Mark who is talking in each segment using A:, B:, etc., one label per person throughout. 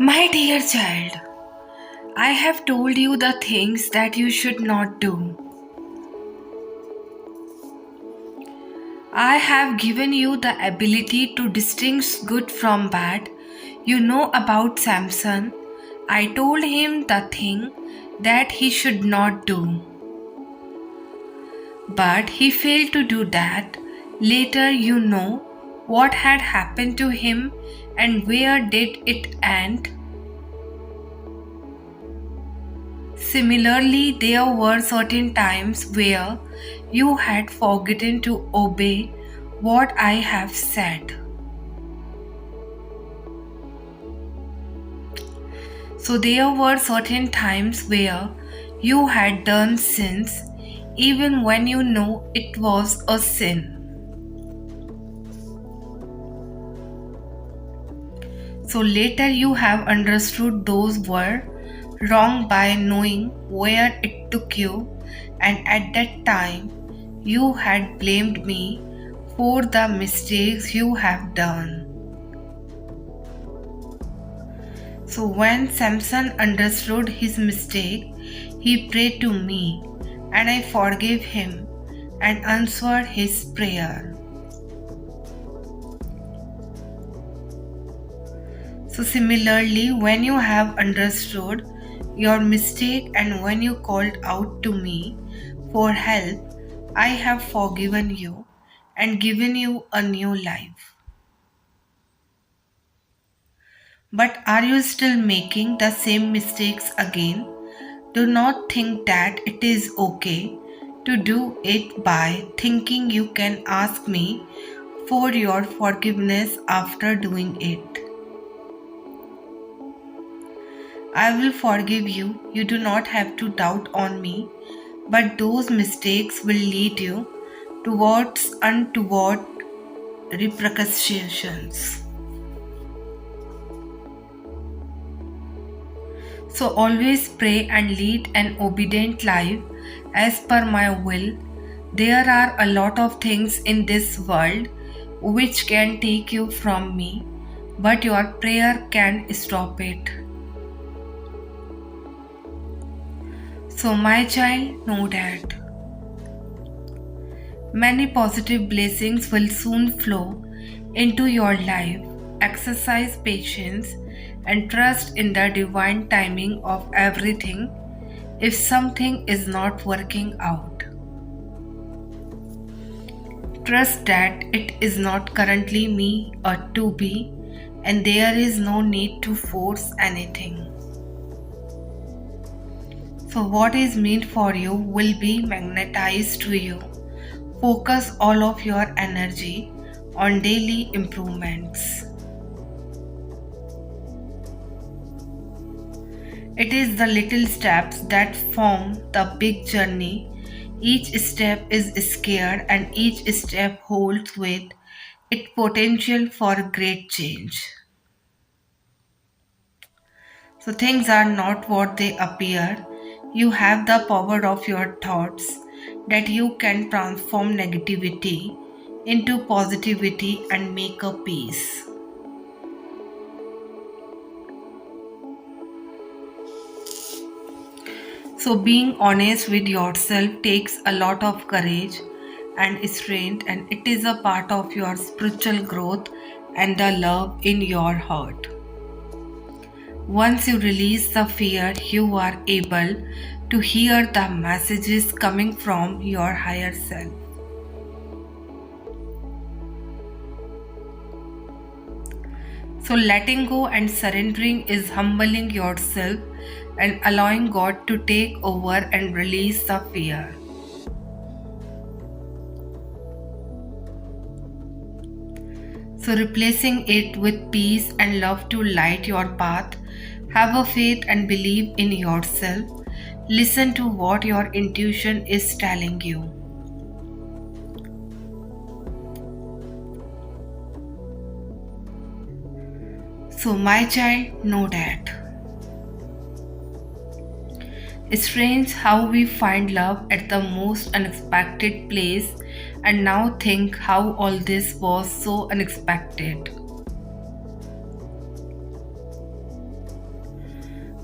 A: My dear child, I have told you the things that you should not do. I have given you the ability to distinguish good from bad. You know about Samson. I told him the thing that he should not do. But he failed to do that. Later, you know what had happened to him and where did it end. Similarly, there were certain times where you had forgotten to obey what I have said. So there were certain times where you had done sins even when you know it was a sin. So later you have understood those were wrong by knowing where it took you, and at that time you had blamed me for the mistakes you have done. So when Samson understood his mistake, he prayed to me, and I forgave him and answered his prayer. So similarly, when you have understood your mistake and when you called out to me for help, I have forgiven you and given you a new life. But are you still making the same mistakes again? Do not think that it is okay to do it by thinking you can ask me for your forgiveness after doing it. I will forgive you. You do not have to doubt on me, but those mistakes will lead you towards untoward repercussions. So always pray and lead an obedient life as per my will. There are a lot of things in this world which can take you from me, but your prayer can stop it. So, my child, know that many positive blessings will soon flow into your life. Exercise patience and trust in the divine timing of everything if something is not working out. Trust that it is not currently me or to be, and there is no need to force anything. So, what is meant for you will be magnetized to you. Focus all of your energy on daily improvements. It is the little steps that form the big journey. Each step is scared and each step holds with its potential for great change. So things are not what they appear. You have the power of your thoughts that you can transform negativity into positivity and make a peace. So being honest with yourself takes a lot of courage and strength, and it is a part of your spiritual growth and the love in your heart. Once you release the fear, you are able to hear the messages coming from your higher self. So, letting go and surrendering is humbling yourself and allowing God to take over and release the fear. So, replacing it with peace and love to light your path. Have a faith and believe in yourself. Listen to what your intuition is telling you. So, my child, know that. It's strange how we find love at the most unexpected place, and now think how all this was so unexpected.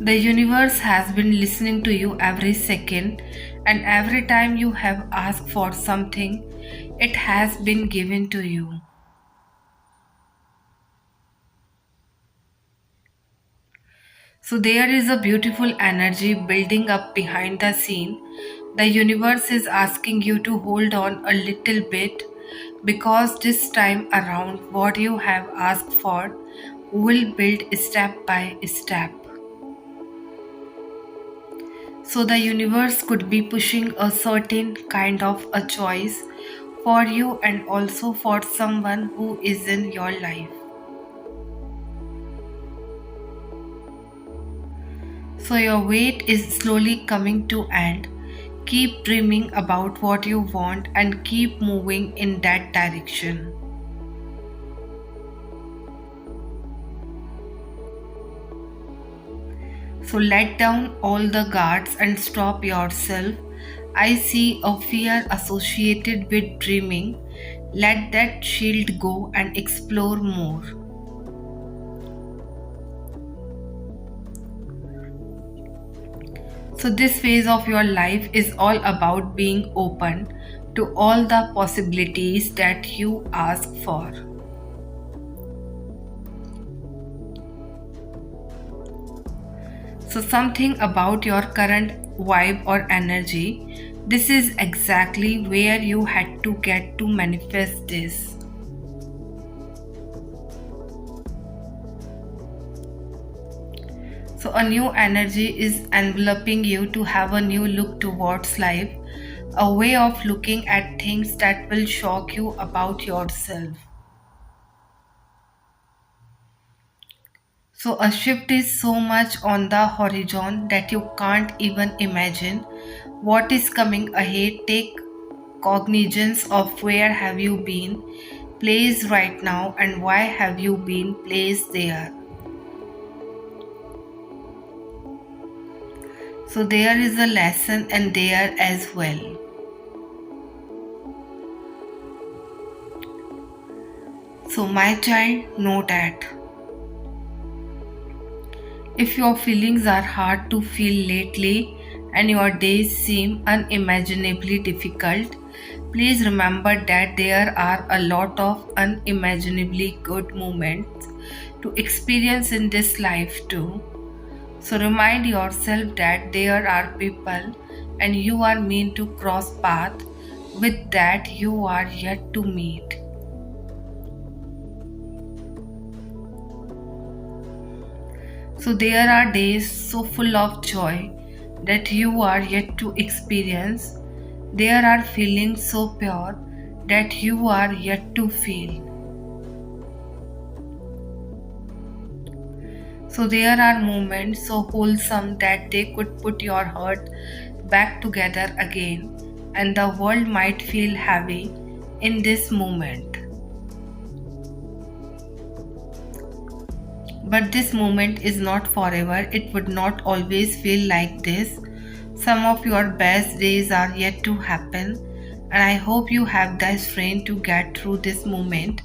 A: The universe has been listening to you every second, and every time you have asked for something, it has been given to you. So, there is a beautiful energy building up behind the scene. The universe is asking you to hold on a little bit because this time around, what you have asked for will build step by step. So the universe could be pushing a certain kind of a choice for you and also for someone who is in your life. So your wait is slowly coming to end. Keep dreaming about what you want and keep moving in that direction. So let down all the guards and stop yourself. I see a fear associated with dreaming. Let that shield go and explore more. So, this phase of your life is all about being open to all the possibilities that you ask for. So, something about your current vibe or energy, this is exactly where you had to get to manifest this. So, a new energy is enveloping you to have a new look towards life, a way of looking at things that will shock you about yourself. So, a shift is so much on the horizon that you can't even imagine what is coming ahead. Take cognizance of where have you been placed right now and why have you been placed there. So, there is a lesson and there as well. So, my child, know that if your feelings are hard to feel lately and your days seem unimaginably difficult, please remember that there are a lot of unimaginably good moments to experience in this life too. So remind yourself that there are people and you are meant to cross path with that you are yet to meet. So there are days so full of joy that you are yet to experience. There are feelings so pure that you are yet to feel. So there are moments so wholesome that they could put your heart back together again, and the world might feel heavy in this moment. But this moment is not forever. It would not always feel like this. Some of your best days are yet to happen, and I hope you have the strength to get through this moment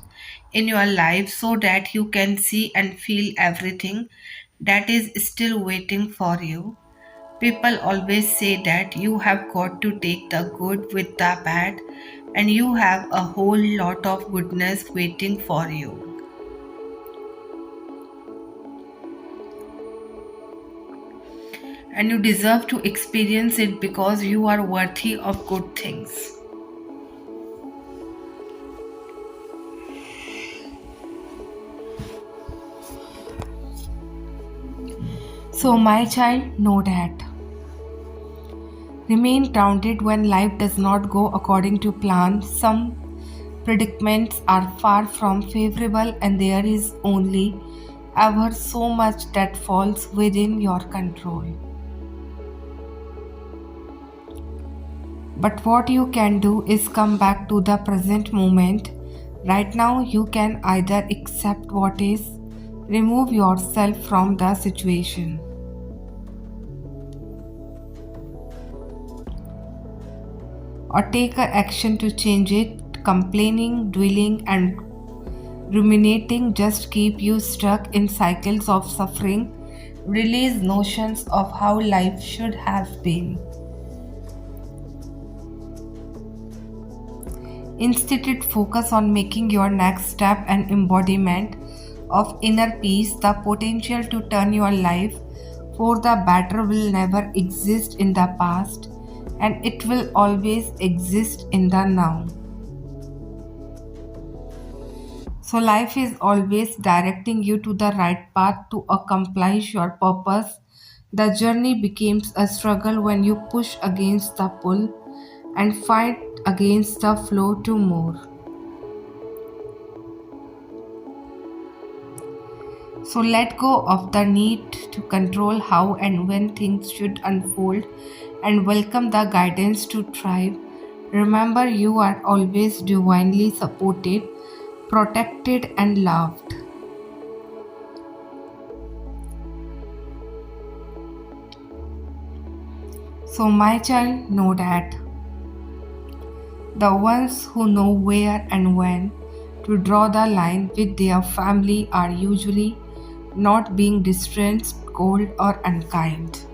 A: in your life so that you can see and feel everything that is still waiting for you. People always say that you have got to take the good with the bad, and you have a whole lot of goodness waiting for you. And you deserve to experience it because you are worthy of good things. So, my child, know that. Remain grounded when life does not go according to plan. Some predicaments are far from favorable, and there is only ever so much that falls within your control. But what you can do is come back to the present moment. Right now, you can either accept what is, remove yourself from the situation, or take a action to change it. Complaining, dwelling, and ruminating just keep you stuck in cycles of suffering Release notions of how life should have been. Instead, focus on making your next step an embodiment of inner peace. The potential to turn your life for the better will never exist in the past, and it will always exist in the now. So, life is always directing you to the right path to accomplish your purpose. The journey becomes a struggle when you push against the pull and fight against the flow to more. So let go of the need to control how and when things should unfold and welcome the guidance to thrive. Remember, you are always divinely supported, protected, and loved. So, my child, know that the ones who know where and when to draw the line with their family are usually not being distant, cold, or unkind.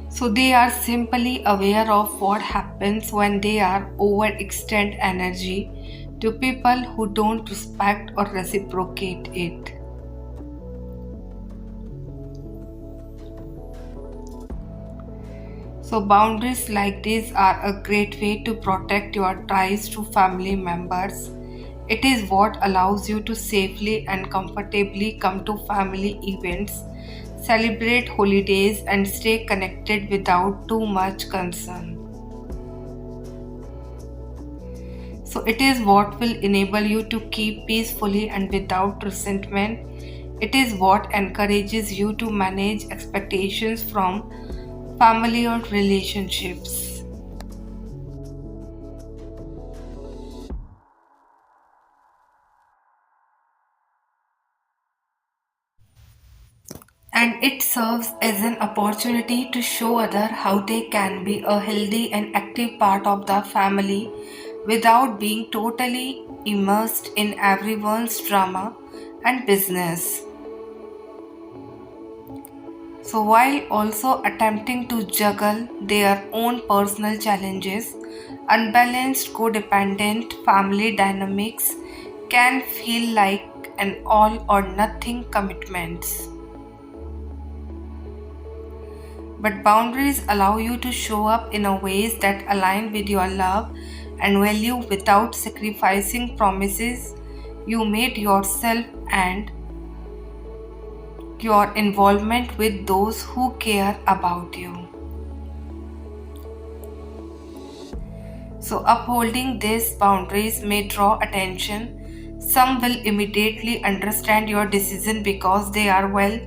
A: So they are simply aware of what happens when they are overextend energy to people who don't respect or reciprocate it. So boundaries like these are a great way to protect your ties to family members. It is what allows you to safely and comfortably come to family events, celebrate holidays, and stay connected without too much concern. So, it is what will enable you to keep peacefully and without resentment. It is what encourages you to manage expectations from family or relationships. And it serves as an opportunity to show others how they can be a healthy and active part of the family without being totally immersed in everyone's drama and business. So, while also attempting to juggle their own personal challenges, unbalanced codependent family dynamics can feel like an all or nothing commitments. But boundaries allow you to show up in a ways that align with your love and value without sacrificing promises you made yourself and your involvement with those who care about you. So, upholding these boundaries may draw attention. Some will immediately understand your decision because they are well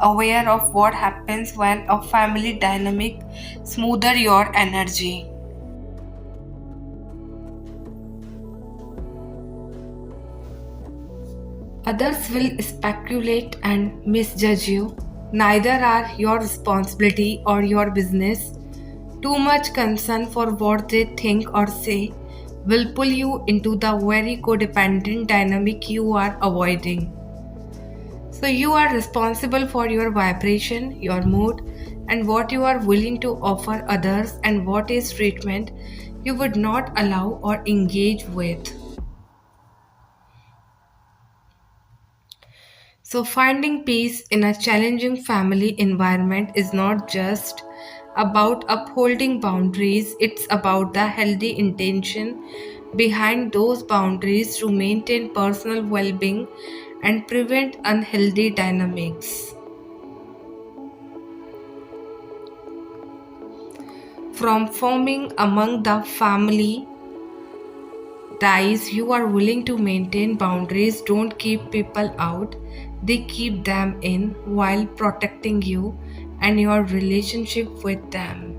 A: aware of what happens when a family dynamic smoother your energy. Others will speculate and misjudge you. Neither are your responsibility or your business. Too much concern for what they think or say will pull you into the very codependent dynamic you are avoiding. So, you are responsible for your vibration, your mood, and what you are willing to offer others, and what is treatment you would not allow or engage with. So, finding peace in a challenging family environment is not just about upholding boundaries, it's about the healthy intention behind those boundaries to maintain personal well being and prevent unhealthy dynamics. From forming among the family ties, you are willing to maintain boundaries, don't keep people out, they keep them in while protecting you and your relationship with them.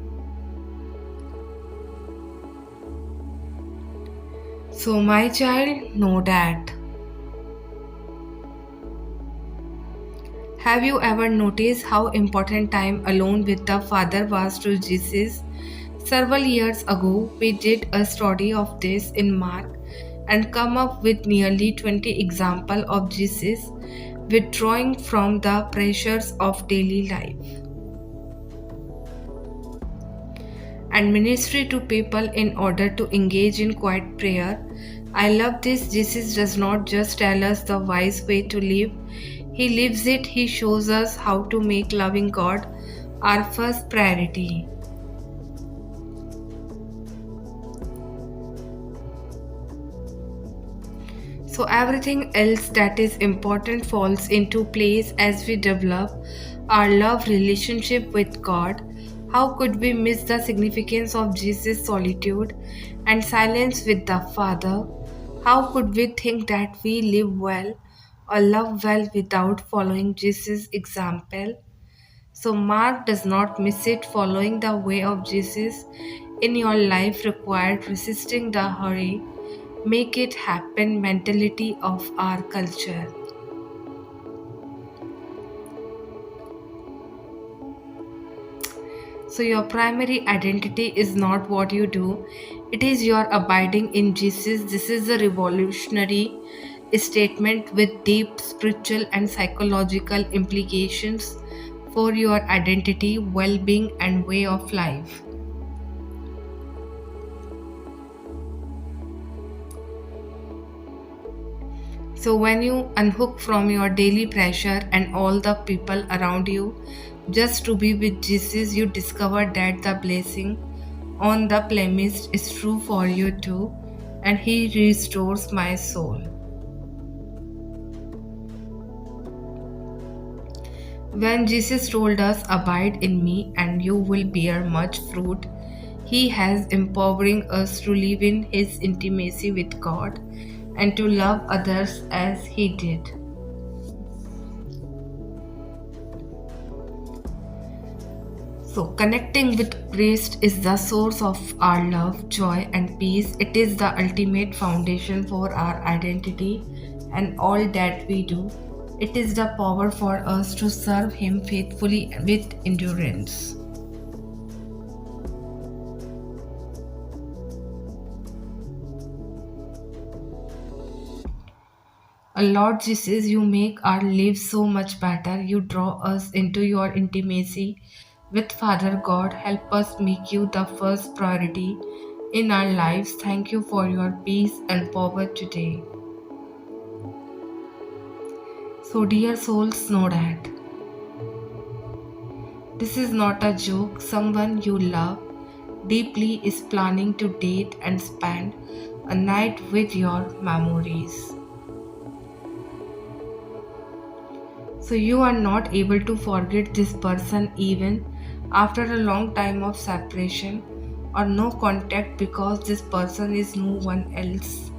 A: So, my child, know that. Have you ever noticed how important time alone with the Father was to Jesus? Several years ago, we did a study of this in Mark and come up with nearly 20 examples of Jesus withdrawing from the pressures of daily life, and ministry to people in order to engage in quiet prayer. I love this. Jesus does not just tell us the wise way to live, He lives it. He shows us how to make loving God our first priority. So everything else that is important falls into place as we develop our love relationship with God. How could we miss the significance of Jesus' solitude and silence with the Father? How could we think that we live well or love well without following Jesus' example? So Mark does not miss it. Following the way of Jesus in your life required resisting the hurry, make it happen mentality of our culture. So your primary identity is not what you do, it is your abiding in Jesus. This is a revolutionary statement with deep spiritual and psychological implications for your identity, well-being and way of life. So, when you unhook from your daily pressure and all the people around you just to be with Jesus, you discover that the blessing on the psalmist is true for you too, and He restores my soul. When Jesus told us, "Abide in me, and you will bear much fruit," He has empowering us to live in His intimacy with God and to love others as He did. So, connecting with Christ is the source of our love, joy, and peace. It is the ultimate foundation for our identity and all that we do. It is the power for us to serve Him faithfully with endurance. Lord Jesus, you make our lives so much better. You draw us into your intimacy with Father God. Help us make you the first priority in our lives. Thank you for your peace and power today. So, dear souls, know that this is not a joke. Someone you love deeply is planning to date and spend a night with your memories. So you are not able to forget this person even after a long time of separation or no contact because this person is no one else.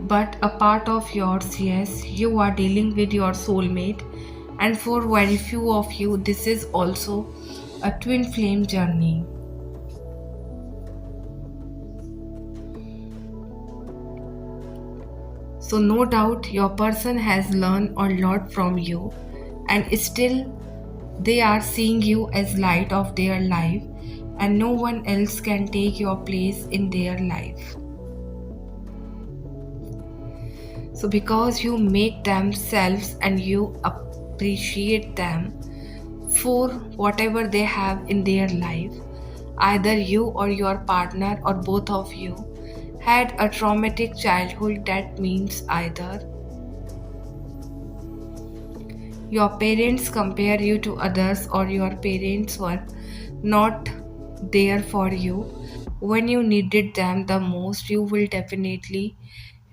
A: But a part of yours, yes, you are dealing with your soulmate, and for very few of you, this is also a twin flame journey. So, no doubt your person has learned a lot from you, and still they are seeing you as light of their life, and no one else can take your place in their life. So, because you make themselves and you appreciate them for whatever they have in their life, either you or your partner or both of you had a traumatic childhood. That means either your parents compare you to others or your parents were not there for you when you needed them the most. You will definitely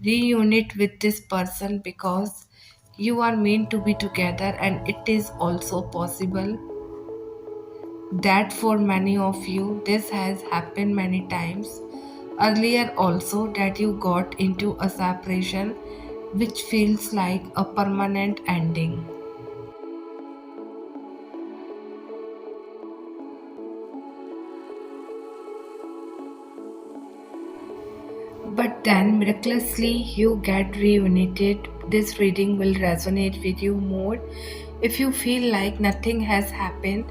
A: reunite with this person because you are meant to be together, and it is also possible that for many of you this has happened many times earlier also, that you got into a separation which feels like a permanent ending. But then miraculously you get reunited. This reading will resonate with you more if you feel like nothing has happened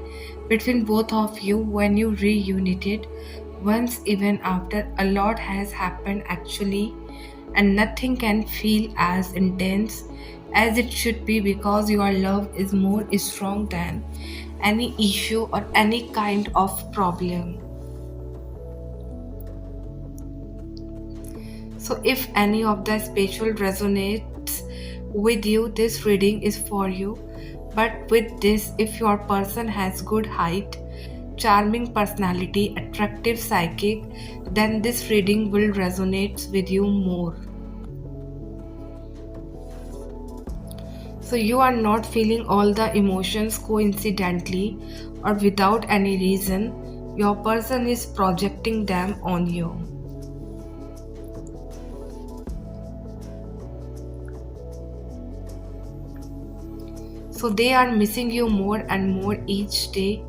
A: between both of you when you reunited, once, even after a lot has happened actually, and nothing can feel as intense as it should be because your love is more strong than any issue or any kind of problem. So, if any of the spiritual resonates with you, this reading is for you. But with this, if your person has good height, charming personality, attractive psychic, then this reading will resonate with you more. So you are not feeling all the emotions coincidentally or without any reason. Your person is projecting them on you. So they are missing you more and more each day.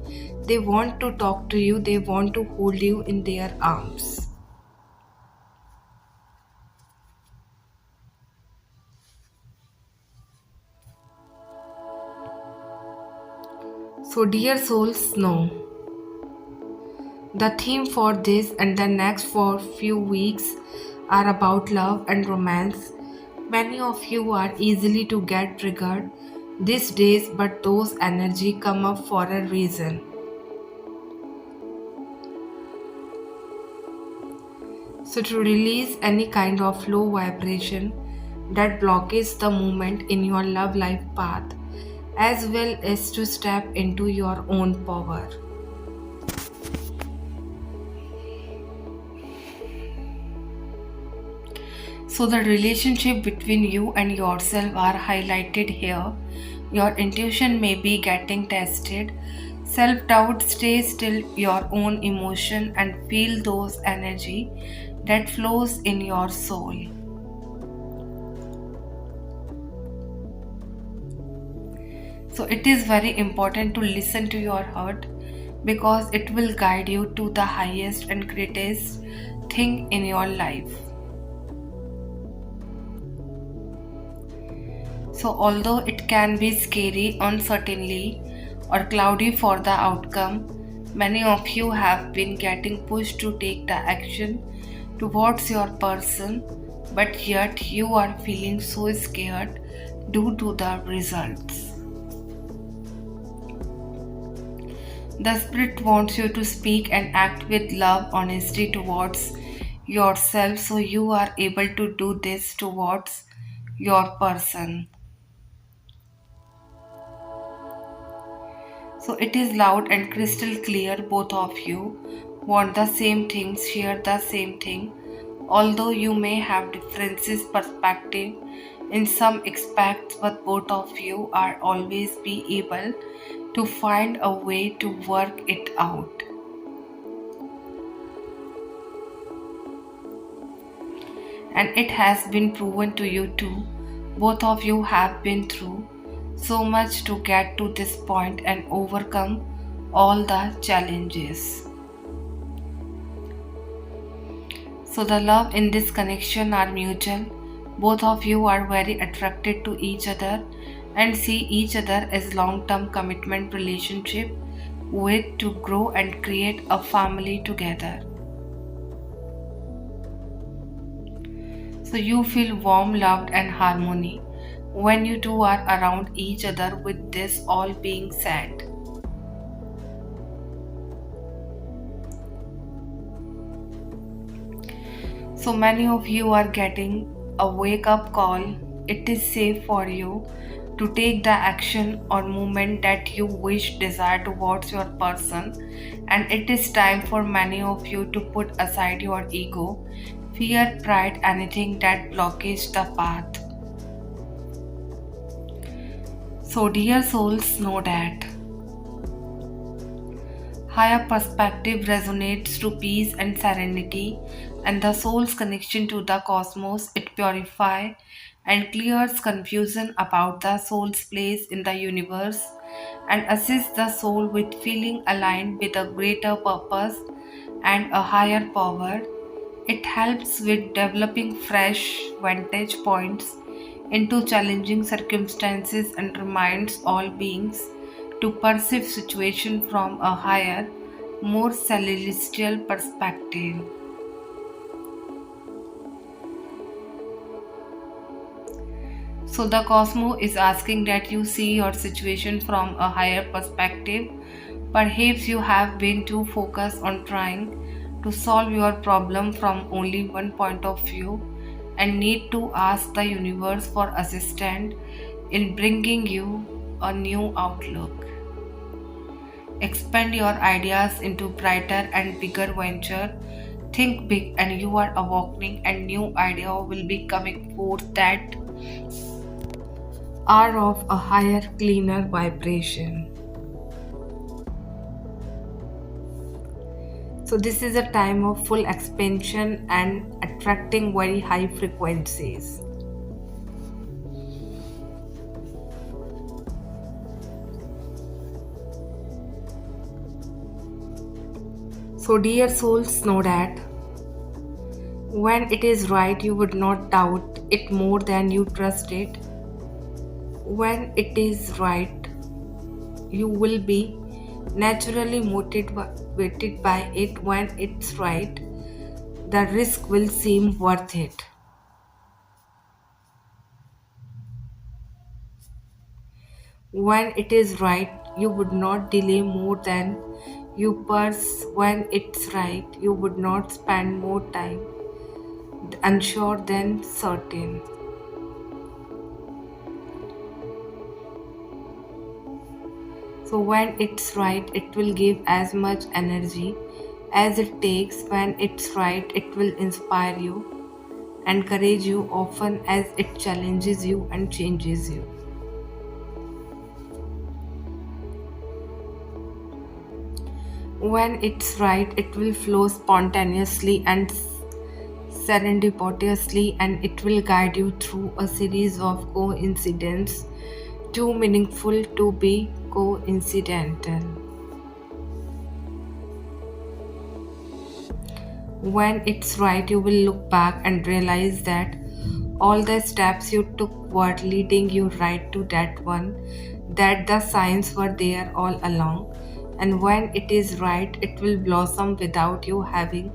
A: They want to talk to you, they want to hold you in their arms. So, dear souls, know the theme for this and the next for few weeks are about love and romance. Many of you are easily to get triggered these days, but those energy come up for a reason. So to release any kind of low vibration that blockages the movement in your love life path, as well as to step into your own power. So the relationship between you and yourself are highlighted here. Your intuition may be getting tested. Self-doubt, stay still your own emotion and feel those energy that flows in your soul. So it is very important to listen to your heart because it will guide you to the highest and greatest thing in your life. So although it can be scary, uncertainly, or cloudy for the outcome, many of you have been getting pushed to take the action towards your person, but yet you are feeling so scared due to the results. The Spirit wants you to speak and act with love, honesty towards yourself so you are able to do this towards your person. So it is loud and crystal clear, both of you want the same things, share the same thing. Although you may have differences perspective in some aspects, but both of you are always be able to find a way to work it out. And it has been proven to you too. Both of you have been through so much to get to this point and overcome all the challenges. So the love in this connection are mutual. Both of you are very attracted to each other and see each other as long-term commitment relationship with to grow and create a family together. So you feel warm, loved and harmony when you two are around each other. With this all being said, so many of you are getting a wake up call. It is safe for you to take the action or movement that you wish desire towards your person, and it is time for many of you to put aside your ego, fear, pride, anything that blockages the path. So dear souls, know that higher perspective resonates to peace and serenity, and the soul's connection to the cosmos. It purifies and clears confusion about the soul's place in the universe and assists the soul with feeling aligned with a greater purpose and a higher power. It helps with developing fresh vantage points into challenging circumstances and reminds all beings to perceive situation from a higher more celestial perspective. So the cosmos is asking that you see your situation from a higher perspective. Perhaps you have been too focused on trying to solve your problem from only one point of view and need to ask the universe for assistance in bringing you a new outlook. Expand your ideas into brighter and bigger venture. Think big and you are awakening and new idea will be coming forth that are of a higher, cleaner vibration. So, this is a time of full expansion and attracting very high frequencies. So, dear souls, know that when it is right, you would not doubt it more than you trust it. When it is right, you will be naturally motivated by it. When it's right, the risk will seem worth it. When it is right, you would not delay more than you purse. When it's right, you would not spend more time unsure than certain. So, when it's right, it will give as much energy as it takes. When it's right, it will inspire you, encourage you often as it challenges you and changes you. When it's right, it will flow spontaneously and serendipitously, and it will guide you through a series of coincidences too meaningful to be coincidental. When it's right, you will look back and realize that all the steps you took were leading you right to that one, that the signs were there all along. And when it is right, it will blossom without you having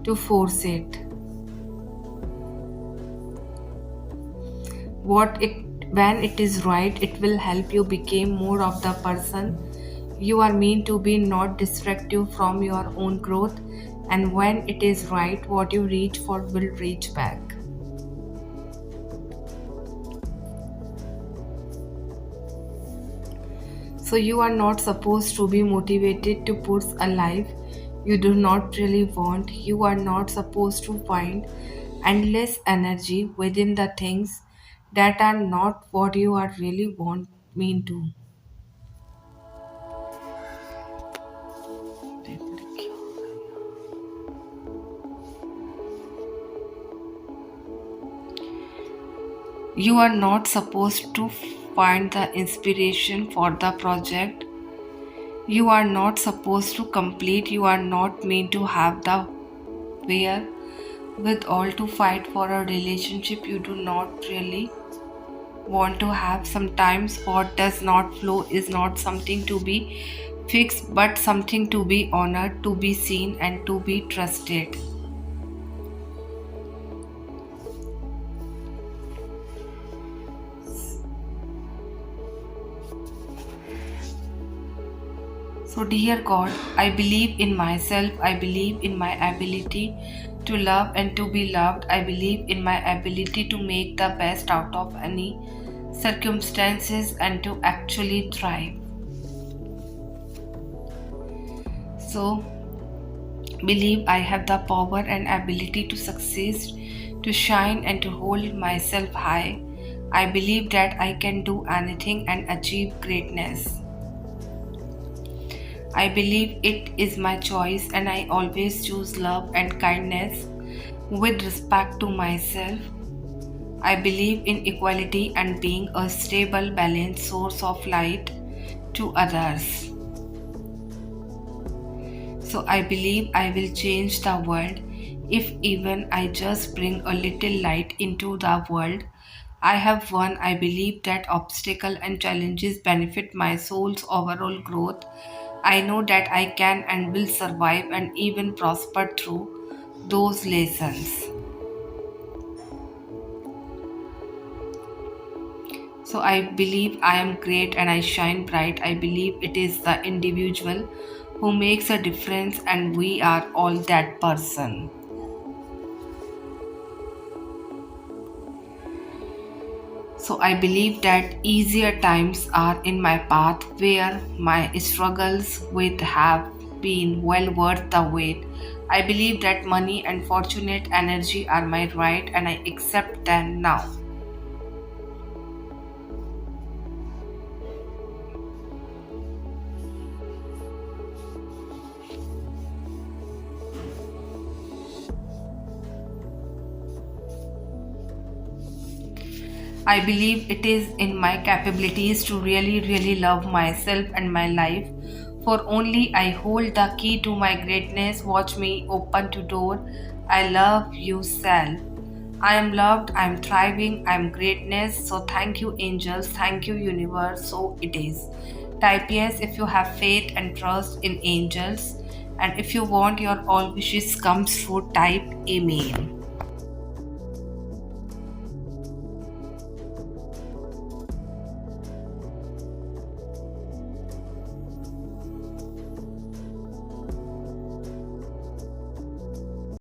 A: to force it. When it is right, it will help you become more of the person you are meant to be, not distract you from your own growth. And when it is right, what you reach for will reach back. So you are not supposed to be motivated to push a life you do not really want. You are not supposed to find endless energy within the things that are not what you are really want mean to. You are not supposed to find the inspiration for the project. You are not supposed to complete. You are not meant to have the where with all to fight for a relationship you do not really want to have. Sometimes what does not flow is not something to be fixed but something to be honored, to be seen, and to be trusted. So, dear God, I believe in myself. I believe in my ability to love and to be loved. I believe in my ability to make the best out of any circumstances and to actually thrive. So, believe I have the power and ability to succeed, to shine, and to hold myself high. I believe that I can do anything and achieve greatness. I believe it is my choice and I always choose love and kindness with respect to myself. I believe in equality and being a stable, balanced source of light to others. So I believe I will change the world if even I just bring a little light into the world. I have won. I believe that obstacles and challenges benefit my soul's overall growth. I know that I can and will survive and even prosper through those lessons. So I believe I am great and I shine bright. I believe it is the individual who makes a difference and we are all that person. So I believe that easier times are in my path where my struggles with have been well worth the wait. I believe that money and fortunate energy are my right and I accept them now. I believe it is in my capabilities to really love myself and my life. For only I hold the key to my greatness. Watch me open to door. I love you, self. I am loved, I am thriving, I am greatness. So thank you, angels. Thank you, universe. So it is. Type yes if you have faith and trust in angels. And if you want your all wishes comes true, type amen.